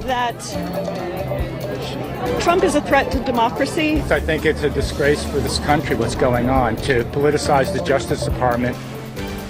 that Trump is a threat to democracy. I think it's a disgrace for this country what's going on, to politicize the Justice Department.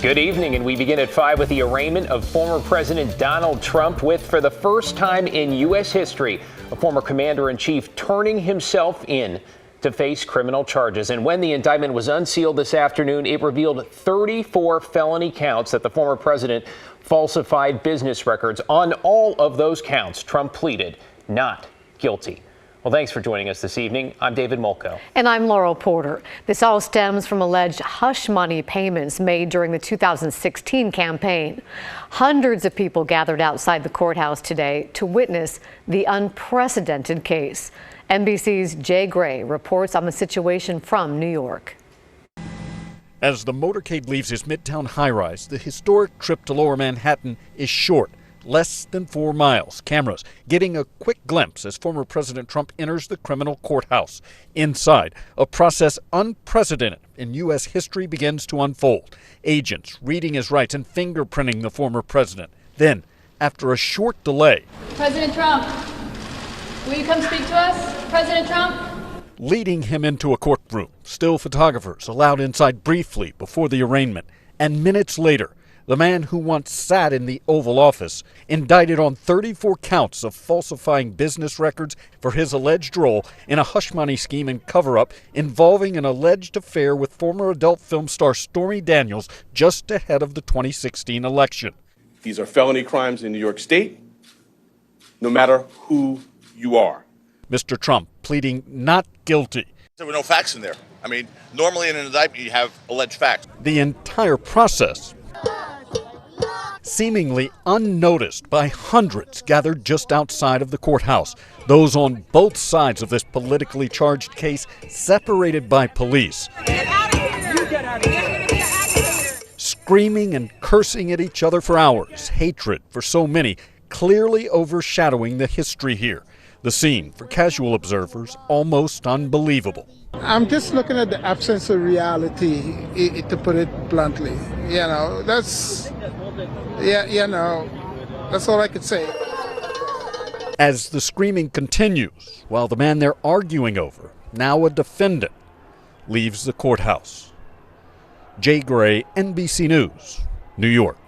Good evening, and we begin at 5 with the arraignment of former President Donald Trump with, for the first time in U.S. history, a former commander-in-chief turning himself in to face criminal charges. And when the indictment was unsealed this afternoon, it revealed 34 felony counts that the former president falsified business records. On all of those counts, Trump pleaded not guilty. Well, thanks for joining us this evening. I'm David Molko. And I'm Laurel Porter. This all stems from alleged hush money payments made during the 2016 campaign. Hundreds of people gathered outside the courthouse today to witness the unprecedented case. NBC's Jay Gray reports on the situation from New York. As the motorcade leaves his Midtown high-rise, the historic trip to Lower Manhattan is short. Less than 4 miles. Cameras getting a quick glimpse as former President Trump enters the criminal courthouse. Inside, a process unprecedented in U.S. history begins to unfold. Agents reading his rights and fingerprinting the former president. Then, after a short delay, President Trump, will you come speak to us? President Trump? Leading him into a courtroom. Still photographers allowed inside briefly before the arraignment. And minutes later, the man who once sat in the Oval Office, indicted on 34 counts of falsifying business records for his alleged role in a hush money scheme and cover-up involving an alleged affair with former adult film star Stormy Daniels just ahead of the 2016 election. These are felony crimes in New York State, no matter who you are. Mr. Trump pleading not guilty. There were no facts in there. I mean, normally in an indictment you have alleged facts. The entire process seemingly unnoticed by hundreds gathered just outside of the courthouse. Those on both sides of this politically charged case separated by police. Get out of here! You get out of here! Screaming and cursing at each other for hours. Hatred for so many clearly overshadowing the history here. The scene, for casual observers, almost unbelievable. I'm just looking at the absence of reality, to put it bluntly. That's all I could say. As the screaming continues, while the man they're arguing over, now a defendant, leaves the courthouse. Jay Gray, NBC News, New York.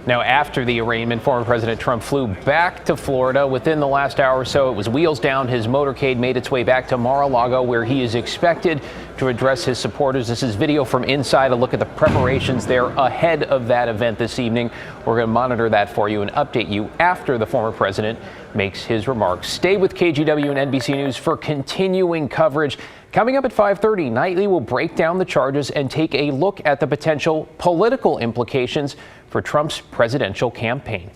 Now, after the arraignment, former President Trump flew back to Florida. Within the last hour or so, it was wheels down. His motorcade made its way back to Mar-a-Lago, where he is expected to address his supporters. This is video from inside, a look at the preparations there ahead of that event this evening. We're going to monitor that for you and update you after the former president makes his remarks. Stay with KGW and NBC News for continuing coverage. Coming up at 5:30, Nightly will break down the charges and take a look at the potential political implications for Trump's presidential campaign.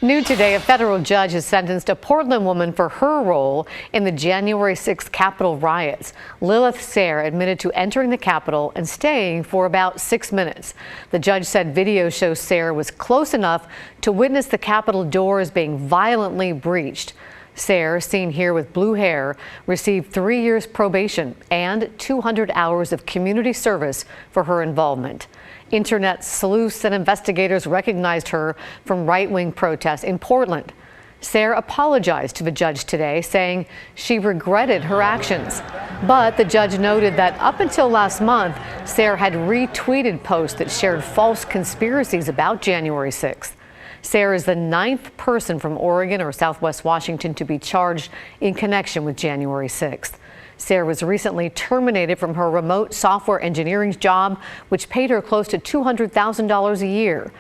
New today, a federal judge has sentenced a Portland woman for her role in the January 6th Capitol riots. Lilith Sayre admitted to entering the Capitol and staying for about 6 minutes. The judge said video shows Sayre was close enough to witness the Capitol doors being violently breached. Sayre, seen here with blue hair, received 3 years probation and 200 hours of community service for her involvement. Internet sleuths and investigators recognized her from right-wing protests in Portland. Sayre apologized to the judge today, saying she regretted her actions. But the judge noted that up until last month, Sayre had retweeted posts that shared false conspiracies about January 6th. Sayre is the 9th person from Oregon or Southwest Washington to be charged in connection with January 6th. Sayre was recently terminated from her remote software engineering job, which paid her close to $200,000 a year.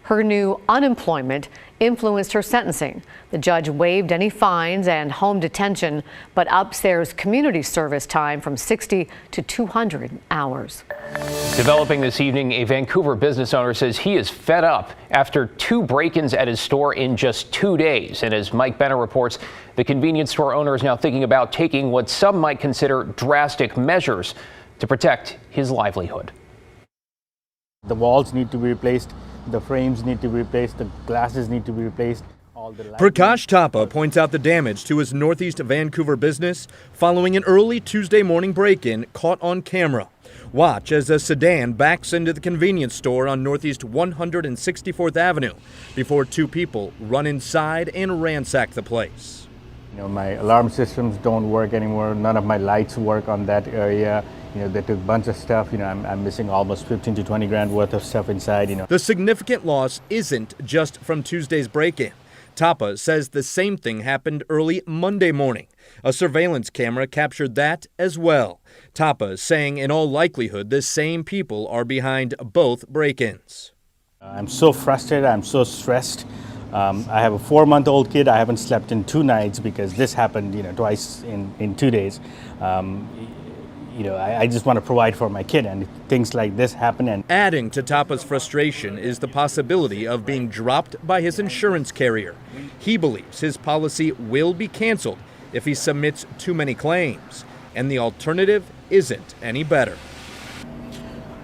Her new unemployment influenced her sentencing. The judge waived any fines and home detention, but upped Sayre's community service time from 60 to 200 hours. Developing this evening, a Vancouver business owner says he is fed up after 2 break-ins at his store in just 2 days. And as Mike Benner reports, the convenience store owner is now thinking about taking what some might consider drastic measures to protect his livelihood. The walls need to be replaced, the frames need to be replaced, the glasses need to be replaced. Prakash Thapa points out the damage to his Northeast Vancouver business following an early Tuesday morning break-in caught on camera. Watch as a sedan backs into the convenience store on Northeast 164th Avenue before two people run inside and ransack the place. My alarm systems don't work anymore. None of my lights work on that area. They took a bunch of stuff. I'm missing almost 15 to 20 grand worth of stuff inside. The significant loss isn't just from Tuesday's break-in. Thapa says the same thing happened early Monday morning. A surveillance camera captured that as well. Thapa saying in all likelihood the same people are behind both break-ins. I'm so frustrated. I'm so stressed. I have a 4-month-old kid. I haven't slept in 2 nights because this happened, twice in 2 days. I just want to provide for my kid, and things like this happen. And adding to Thapa's frustration is the possibility of being dropped by his insurance carrier. He believes his policy will be canceled if he submits too many claims, and the alternative isn't any better.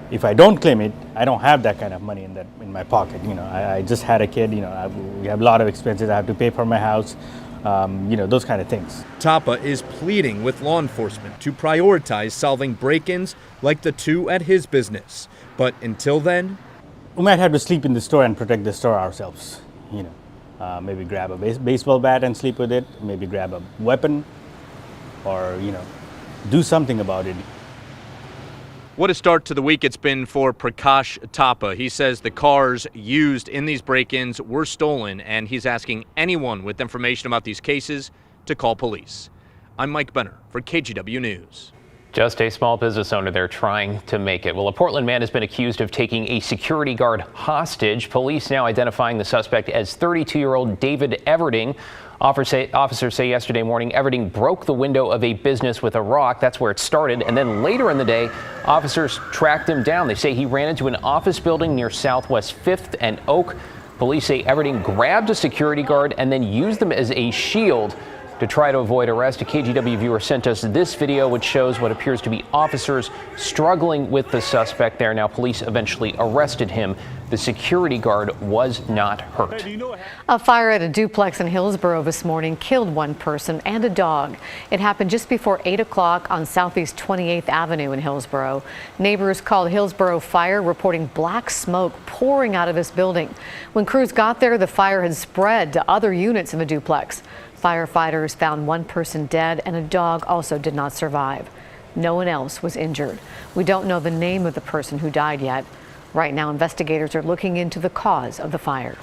If I don't claim it, I don't have that kind of money in my pocket. I just had a kid. We have a lot of expenses. I have to pay for my house. Those kind of things. Thapa is pleading with law enforcement to prioritize solving break-ins like the two at his business. But until then, we might have to sleep in the store and protect the store ourselves. Maybe grab a baseball bat and sleep with it. Maybe grab a weapon, or do something about it. What a start to the week it's been for Prakash Thapa. He says the cars used in these break-ins were stolen, and he's asking anyone with information about these cases to call police. I'm Mike Benner for KGW News. Just a small business owner there trying to make it. Well, a Portland man has been accused of taking a security guard hostage. Police now identifying the suspect as 32-year-old David Everding. Officers say yesterday morning Everding broke the window of a business with a rock. That's where it started. And then later in the day, officers tracked him down. They say he ran into an office building near Southwest 5th and Oak. Police say Everding grabbed a security guard and then used them as a shield to try to avoid arrest. A KGW viewer sent us this video, which shows what appears to be officers struggling with the suspect there. Now, police eventually arrested him. The security guard was not hurt. A fire at a duplex in Hillsborough this morning killed one person and a dog. It happened just before 8 o'clock on Southeast 28th Avenue in Hillsborough. Neighbors called Hillsborough Fire, reporting black smoke pouring out of this building. When crews got there, the fire had spread to other units in the duplex. Firefighters found one person dead, and a dog also did not survive. No one else was injured. We don't know the name of the person who died yet. Right now, investigators are looking into the cause of the fire.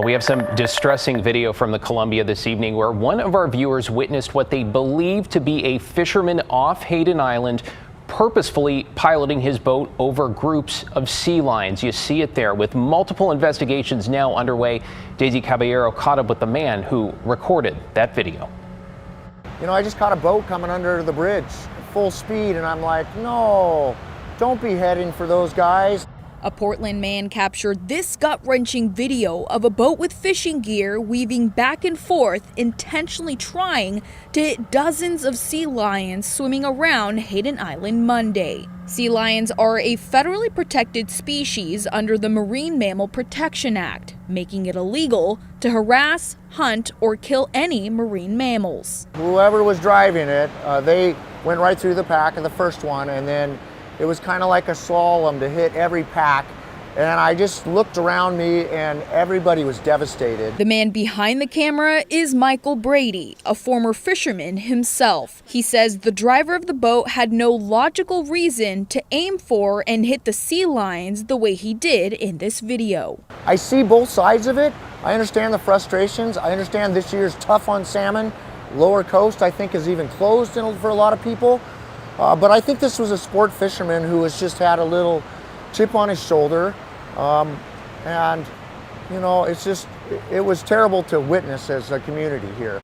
We have some distressing video from the Columbia this evening where one of our viewers witnessed what they believe to be a fisherman off Hayden Island purposefully piloting his boat over groups of sea lions. You see it there with multiple investigations now underway. Daisy Caballero caught up with the man who recorded that video. I just caught a boat coming under the bridge, full speed, and I'm like, no, don't be heading for those guys. A Portland man captured this gut-wrenching video of a boat with fishing gear weaving back and forth, intentionally trying to hit dozens of sea lions swimming around Hayden Island Monday. Sea lions are a federally protected species under the Marine Mammal Protection Act, making it illegal to harass, hunt, or kill any marine mammals. Whoever was driving it, they went right through the pack of the first one, and then it was kind of like a slalom to hit every pack. And I just looked around me and everybody was devastated. The man behind the camera is Michael Brady, a former fisherman himself. He says the driver of the boat had no logical reason to aim for and hit the sea lions the way he did in this video. I see both sides of it. I understand the frustrations. I understand this year's tough on salmon. Lower coast, I think, is even closed for a lot of people. But I think this was a sport fisherman who has just had a little chip on his shoulder. And, it was terrible to witness as a community here.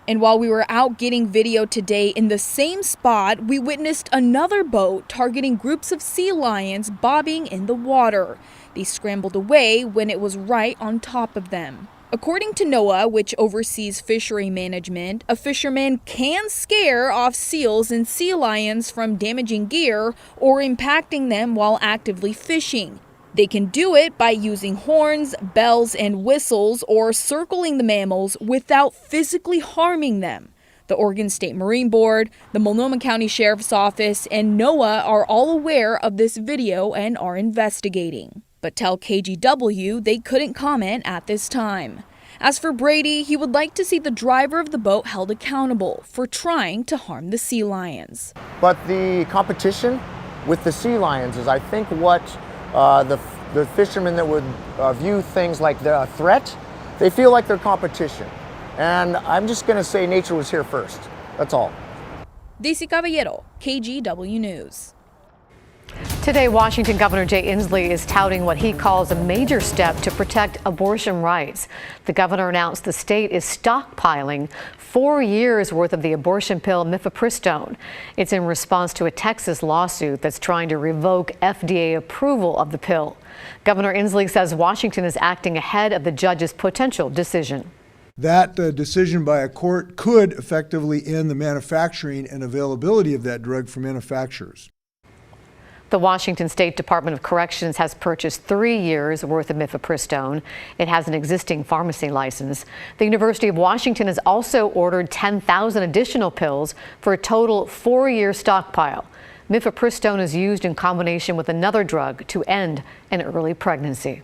And while we were out getting video today in the same spot, we witnessed another boat targeting groups of sea lions bobbing in the water. They scrambled away when it was right on top of them. According to NOAA, which oversees fishery management, a fisherman can scare off seals and sea lions from damaging gear or impacting them while actively fishing. They can do it by using horns, bells, and whistles, or circling the mammals without physically harming them. The Oregon State Marine Board, the Multnomah County Sheriff's Office, and NOAA are all aware of this video and are investigating, but tell KGW they couldn't comment at this time. As for Brady, he would like to see the driver of the boat held accountable for trying to harm the sea lions. But the competition with the sea lions is, I think, what the fishermen that would view things like the threat, they feel like they're competition. And I'm just going to say nature was here first. That's all. Daisy Caballero, KGW News. Today, Washington Governor Jay Inslee is touting what he calls a major step to protect abortion rights. The governor announced the state is stockpiling 4 years worth of the abortion pill mifepristone. It's in response to a Texas lawsuit that's trying to revoke FDA approval of the pill. Governor Inslee says Washington is acting ahead of the judge's potential decision. That decision by a court could effectively end the manufacturing and availability of that drug for manufacturers. The Washington State Department of Corrections has purchased 3 years worth of mifepristone. It has an existing pharmacy license. The University of Washington has also ordered 10,000 additional pills for a total 4-year stockpile. Mifepristone is used in combination with another drug to end an early pregnancy.